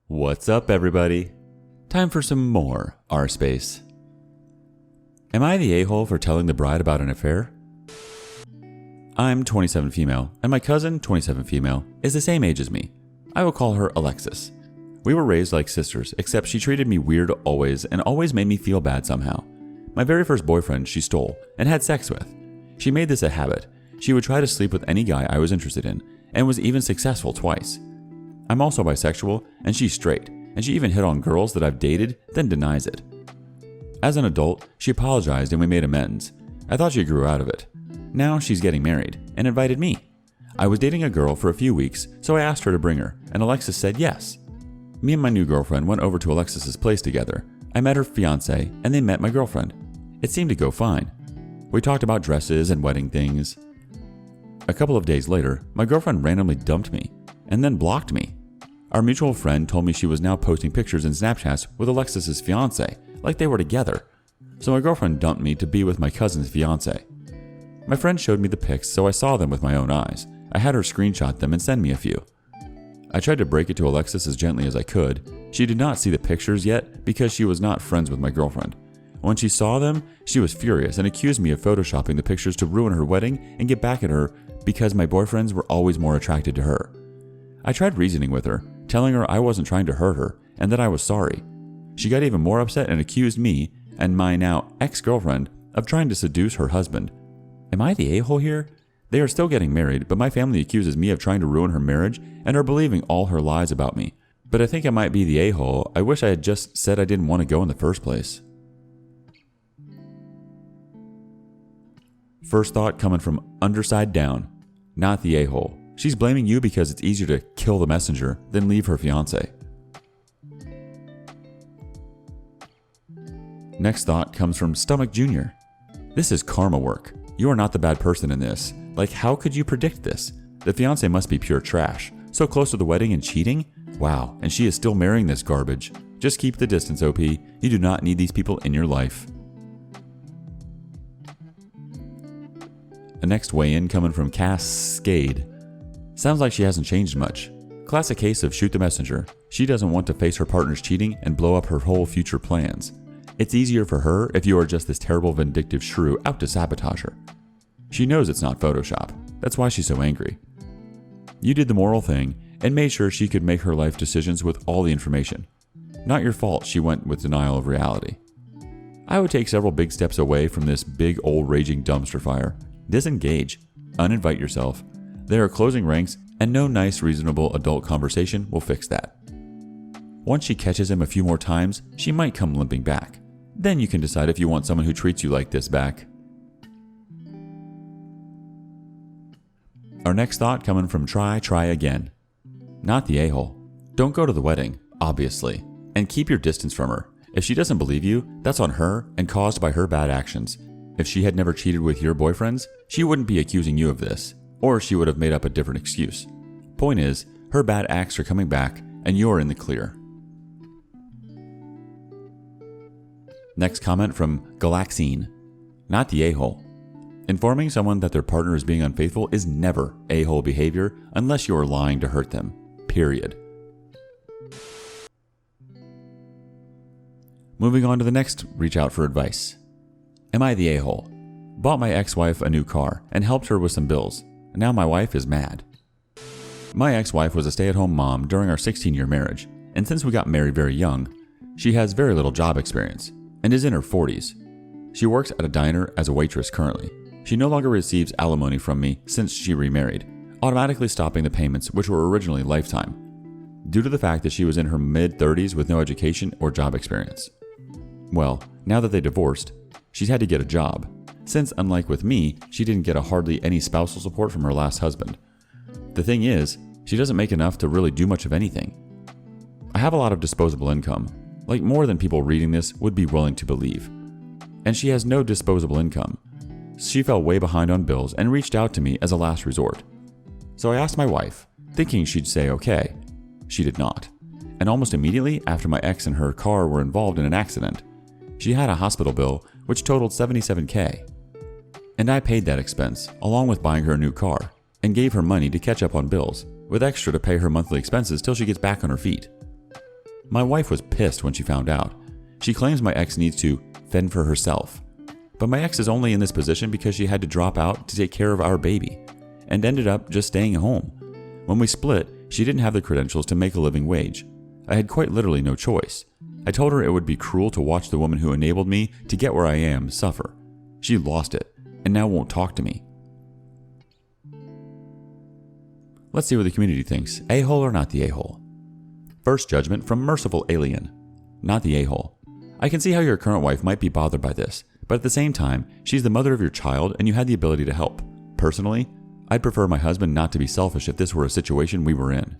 What's up, everybody? Time for some more rSpace. Am I the a-hole for telling the bride about an affair? I'm 27 female, and my cousin, 27 female, is the same age as me. I will call her Alexis. We were raised like sisters, except she treated me weird always and always made me feel bad somehow. My very first boyfriend she stole and had sex with. She made this a habit. She would try to sleep with any guy I was interested in, and was even successful twice. I'm also bisexual, and she's straight, and she even hit on girls that I've dated, then denies it. As an adult, she apologized and we made amends. I thought she grew out of it. Now she's getting married, and invited me. I was dating a girl for a few weeks, so I asked her to bring her, and Alexis said yes. Me and my new girlfriend went over to Alexis's place together. I met her fiance, and they met my girlfriend. It seemed to go fine. We talked about dresses and wedding things. A couple of days later, my girlfriend randomly dumped me, and then blocked me. Our mutual friend told me she was now posting pictures and Snapchats with Alexis's fiance, like they were together. So my girlfriend dumped me to be with my cousin's fiance. My friend showed me the pics, so I saw them with my own eyes. I had her screenshot them and send me a few. I tried to break it to Alexis as gently as I could. She did not see the pictures yet because she was not friends with my girlfriend. When she saw them, she was furious and accused me of photoshopping the pictures to ruin her wedding and get back at her because my boyfriends were always more attracted to her. I tried reasoning with her, telling her I wasn't trying to hurt her and that I was sorry. She got even more upset and accused me and my now ex-girlfriend of trying to seduce her husband. Am I the a-hole here? They are still getting married, but my family accuses me of trying to ruin her marriage and are believing all her lies about me. But I think I might be the a-hole. I wish I had just said I didn't want to go in the first place. First thought coming from underside down. Not the a-hole. She's blaming you because it's easier to kill the messenger than leave her fiance. Next thought comes from Stomach Jr. This is karma work. You are not the bad person in this. Like, how could you predict this? The fiance must be pure trash. So close to the wedding and cheating? Wow, and she is still marrying this garbage. Just keep the distance, OP. You do not need these people in your life. The next weigh-in coming from Cascade. Sounds like she hasn't changed much. Classic case of shoot the messenger. She doesn't want to face her partner's cheating and blow up her whole future plans. It's easier for her if you are just this terrible vindictive shrew out to sabotage her. She knows it's not Photoshop. That's why she's so angry. You did the moral thing and made sure she could make her life decisions with all the information. Not your fault she went with denial of reality. I would take several big steps away from this big old raging dumpster fire. Disengage. Uninvite yourself. They are closing ranks, and no nice, reasonable adult conversation will fix that. Once she catches him a few more times, she might come limping back. Then you can decide if you want someone who treats you like this back. Our next thought coming from Try Again. Not the a-hole. Don't go to the wedding, obviously, and keep your distance from her. If she doesn't believe you, that's on her and caused by her bad actions. If she had never cheated with your boyfriends, she wouldn't be accusing you of this. Or she would have made up a different excuse. Point is, her bad acts are coming back, and you're in the clear. Next comment from Galaxine. Not the a-hole. Informing someone that their partner is being unfaithful is never a-hole behavior unless you are lying to hurt them. Period. Moving on to the next reach out for advice. Am I the a-hole? Bought my ex-wife a new car and helped her with some bills. Now my wife is mad. My ex-wife was a stay-at-home mom during our 16-year marriage, and since we got married very young, she has very little job experience and is in her 40s. She works at a diner as a waitress currently. She no longer receives alimony from me since she remarried, automatically stopping the payments which were originally lifetime, due to the fact that she was in her mid-30s with no education or job experience. Well, now that they divorced, she's had to get a job. Since, unlike with me, she didn't get hardly any spousal support from her last husband. The thing is, she doesn't make enough to really do much of anything. I have a lot of disposable income, like more than people reading this would be willing to believe. And she has no disposable income. She fell way behind on bills and reached out to me as a last resort. So I asked my wife, thinking she'd say okay. She did not. And almost immediately after my ex and her car were involved in an accident, she had a hospital bill which totaled $77,000. And I paid that expense, along with buying her a new car, and gave her money to catch up on bills, with extra to pay her monthly expenses till she gets back on her feet. My wife was pissed when she found out. She claims my ex needs to fend for herself. But my ex is only in this position because she had to drop out to take care of our baby, and ended up just staying home. When we split, she didn't have the credentials to make a living wage. I had quite literally no choice. I told her it would be cruel to watch the woman who enabled me to get where I am suffer. She lost it, and now won't talk to me. Let's see what the community thinks. A-hole or not the a-hole? First judgment from Merciful Alien. Not the a-hole. I can see how your current wife might be bothered by this, but at the same time, she's the mother of your child and you had the ability to help. Personally, I'd prefer my husband not to be selfish if this were a situation we were in.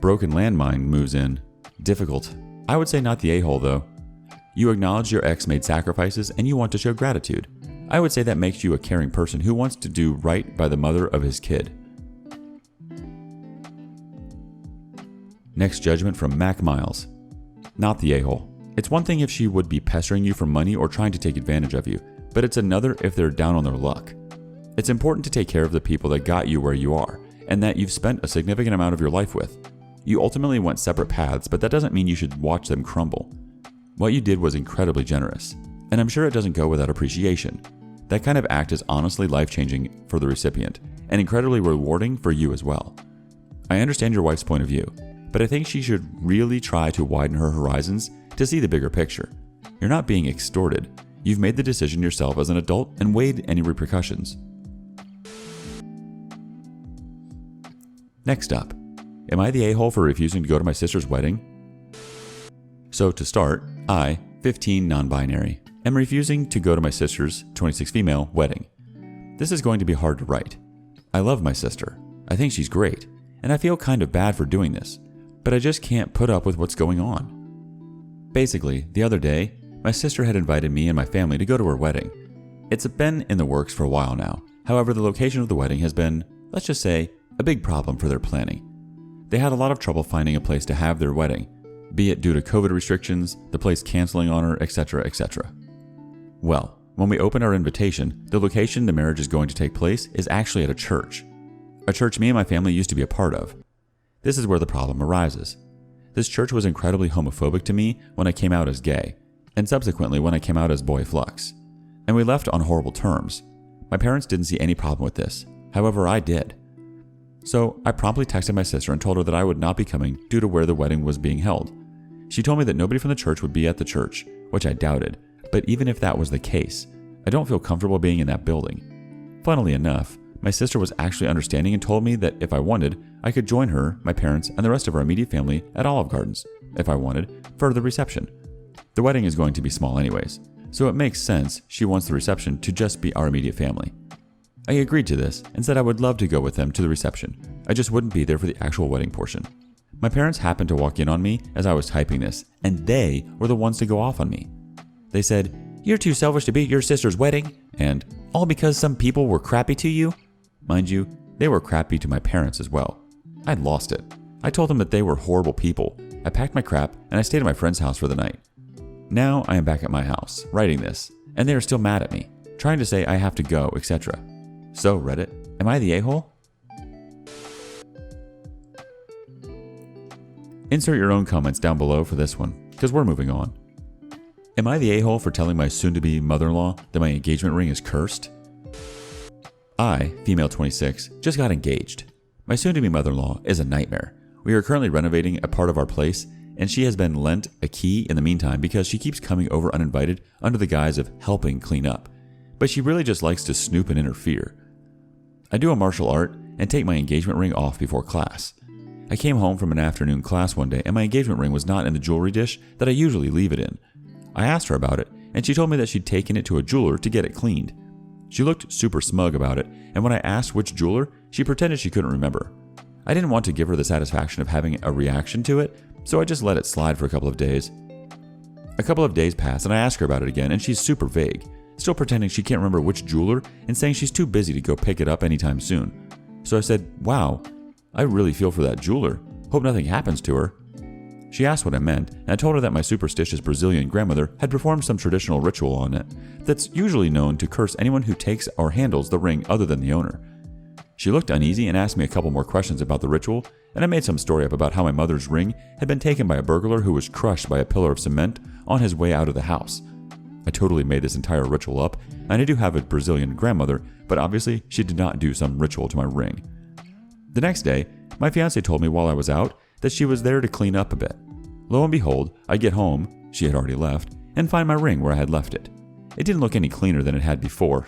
Broken Landmine moves in. Difficult. I would say not the a-hole though. You acknowledge your ex made sacrifices and you want to show gratitude. I would say that makes you a caring person who wants to do right by the mother of his kid. Next judgment from Mac Miles. Not the a-hole. It's one thing if she would be pestering you for money or trying to take advantage of you, but it's another if they're down on their luck. It's important to take care of the people that got you where you are, and that you've spent a significant amount of your life with. You ultimately went separate paths, but that doesn't mean you should watch them crumble. What you did was incredibly generous, and I'm sure it doesn't go without appreciation. That kind of act is honestly life-changing for the recipient, and incredibly rewarding for you as well. I understand your wife's point of view, but I think she should really try to widen her horizons to see the bigger picture. You're not being extorted. You've made the decision yourself as an adult and weighed any repercussions. Next up, am I the a-hole for refusing to go to my sister's wedding? So to start, I, 15 non-binary, am refusing to go to my sister's, 26 female, wedding. This is going to be hard to write. I love my sister. I think she's great, and I feel kind of bad for doing this, but I just can't put up with what's going on. Basically, the other day, my sister had invited me and my family to go to her wedding. It's been in the works for a while now. However, the location of the wedding has been, let's just say, a big problem for their planning. They had a lot of trouble finding a place to have their wedding, be it due to COVID restrictions, the place canceling on her, etc., etc. Well, when we opened our invitation, the location the marriage is going to take place is actually at a church me and my family used to be a part of. This is where the problem arises. This church was incredibly homophobic to me when I came out as gay, and subsequently when I came out as boy flux. And we left on horrible terms. My parents didn't see any problem with this. However, I did. So I promptly texted my sister and told her that I would not be coming due to where the wedding was being held. She told me that nobody from the church would be at the church, which I doubted, but even if that was the case, I don't feel comfortable being in that building. Funnily enough, my sister was actually understanding and told me that if I wanted, I could join her, my parents, and the rest of our immediate family at Olive Gardens, if I wanted, for the reception. The wedding is going to be small anyways, so it makes sense she wants the reception to just be our immediate family. I agreed to this and said I would love to go with them to the reception. I just wouldn't be there for the actual wedding portion. My parents happened to walk in on me as I was typing this, and they were the ones to go off on me. They said, "You're too selfish to be at your sister's wedding," and all because some people were crappy to you. Mind you, they were crappy to my parents as well. I'd lost it. I told them that they were horrible people. I packed my crap and I stayed at my friend's house for the night. Now I am back at my house, writing this, and they are still mad at me, trying to say I have to go, etc. So Reddit, am I the a-hole? Insert your own comments down below for this one, because we're moving on. Am I the a-hole for telling my soon-to-be mother-in-law that my engagement ring is cursed? I, female 26, just got engaged. My soon-to-be mother-in-law is a nightmare. We are currently renovating a part of our place, and she has been lent a key in the meantime because she keeps coming over uninvited under the guise of helping clean up. But she really just likes to snoop and interfere. I do a martial art and take my engagement ring off before class. I came home from an afternoon class one day and my engagement ring was not in the jewelry dish that I usually leave it in. I asked her about it, and she told me that she'd taken it to a jeweler to get it cleaned. She looked super smug about it, and when I asked which jeweler, she pretended she couldn't remember. I didn't want to give her the satisfaction of having a reaction to it, so I just let it slide for a couple of days. A couple of days pass and I ask her about it again, and she's super vague, still pretending she can't remember which jeweler and saying she's too busy to go pick it up anytime soon. So I said, "Wow, I really feel for that jeweler. Hope nothing happens to her." She asked what I meant, and I told her that my superstitious Brazilian grandmother had performed some traditional ritual on it that's usually known to curse anyone who takes or handles the ring other than the owner. She looked uneasy and asked me a couple more questions about the ritual, and I made some story up about how my mother's ring had been taken by a burglar who was crushed by a pillar of cement on his way out of the house. I totally made this entire ritual up, and I do have a Brazilian grandmother, but obviously she did not do some ritual to my ring. The next day, my fiancée told me while I was out that she was there to clean up a bit. Lo and behold, I get home, she had already left, and find my ring where I had left it. It didn't look any cleaner than it had before.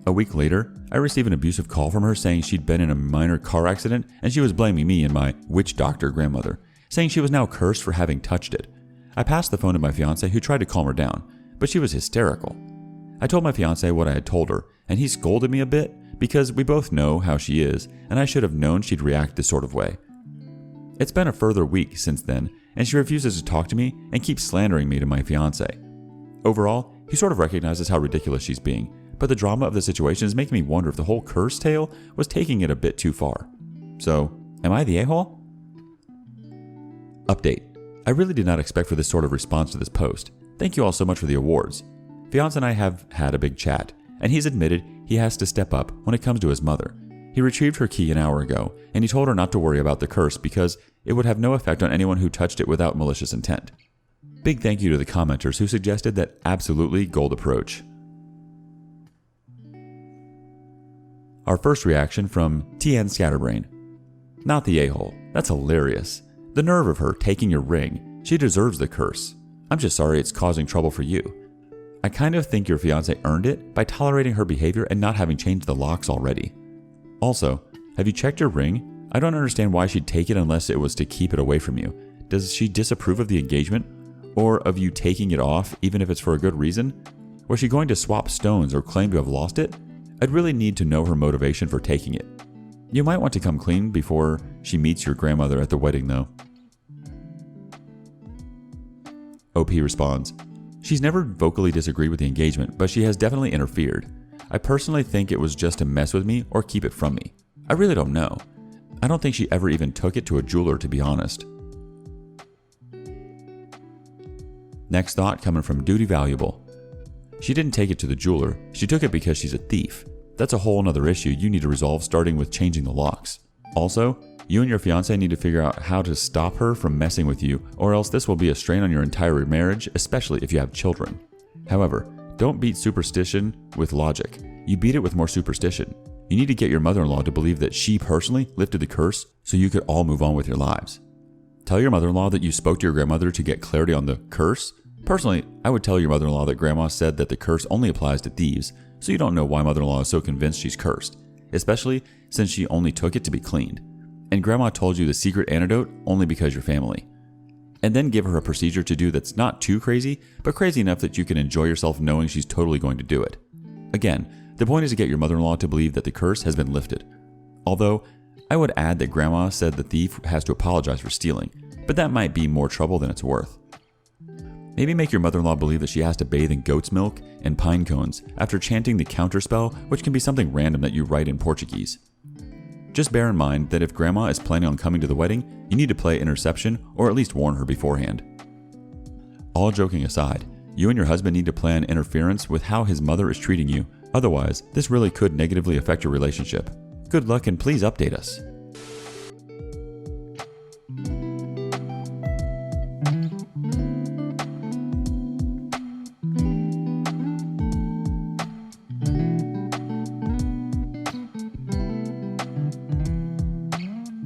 A week later, I received an abusive call from her saying she'd been in a minor car accident and she was blaming me and my witch doctor grandmother, saying she was now cursed for having touched it. I passed the phone to my fiancé, who tried to calm her down, but she was hysterical. I told my fiancé what I had told her, and he scolded me a bit because we both know how she is, and I should have known she'd react this sort of way. It's been a further week since then, and she refuses to talk to me and keeps slandering me to my fiancé. Overall, he sort of recognizes how ridiculous she's being, but the drama of the situation is making me wonder if the whole curse tale was taking it a bit too far. So, am I the a-hole? Update. I really did not expect for this sort of response to this post. Thank you all so much for the awards. Fiance and I have had a big chat, and he's admitted he has to step up when it comes to his mother. He retrieved her key an hour ago, and he told her not to worry about the curse because it would have no effect on anyone who touched it without malicious intent. Big thank you to the commenters who suggested that absolutely gold approach. Our first reaction from TN Scatterbrain. Not the a-hole. That's hilarious. The nerve of her taking your ring. She deserves the curse. I'm just sorry it's causing trouble for you. I kind of think your fiancé earned it by tolerating her behavior and not having changed the locks already. Also, have you checked your ring? I don't understand why she'd take it unless it was to keep it away from you. Does she disapprove of the engagement? Or of you taking it off even if it's for a good reason? Was she going to swap stones or claim to have lost it? I'd really need to know her motivation for taking it. You might want to come clean before she meets your grandmother at the wedding though. OP responds, she's never vocally disagreed with the engagement, but she has definitely interfered. I personally think it was just to mess with me or keep it from me. I really don't know. I don't think she ever even took it to a jeweler, to be honest. Next thought coming from Duty Valuable. She didn't take it to the jeweler, she took it because she's a thief. That's a whole nother issue you need to resolve, starting with changing the locks. Also, you and your fiancé need to figure out how to stop her from messing with you, or else this will be a strain on your entire marriage, especially if you have children. However, don't beat superstition with logic. You beat it with more superstition. You need to get your mother-in-law to believe that she personally lifted the curse so you could all move on with your lives. Tell your mother-in-law that you spoke to your grandmother to get clarity on the curse. Personally, I would tell your mother-in-law that grandma said that the curse only applies to thieves, so you don't know why mother-in-law is so convinced she's cursed, especially since she only took it to be cleaned. And grandma told you the secret antidote only because you're family. And then give her a procedure to do that's not too crazy, but crazy enough that you can enjoy yourself knowing she's totally going to do it. Again, the point is to get your mother-in-law to believe that the curse has been lifted. Although, I would add that grandma said the thief has to apologize for stealing, but that might be more trouble than it's worth. Maybe make your mother-in-law believe that she has to bathe in goat's milk and pine cones after chanting the counterspell, which can be something random that you write in Portuguese. Just bear in mind that if grandma is planning on coming to the wedding, you need to play interception or at least warn her beforehand. All joking aside, you and your husband need to plan interference with how his mother is treating you, otherwise this really could negatively affect your relationship. Good luck and please update us.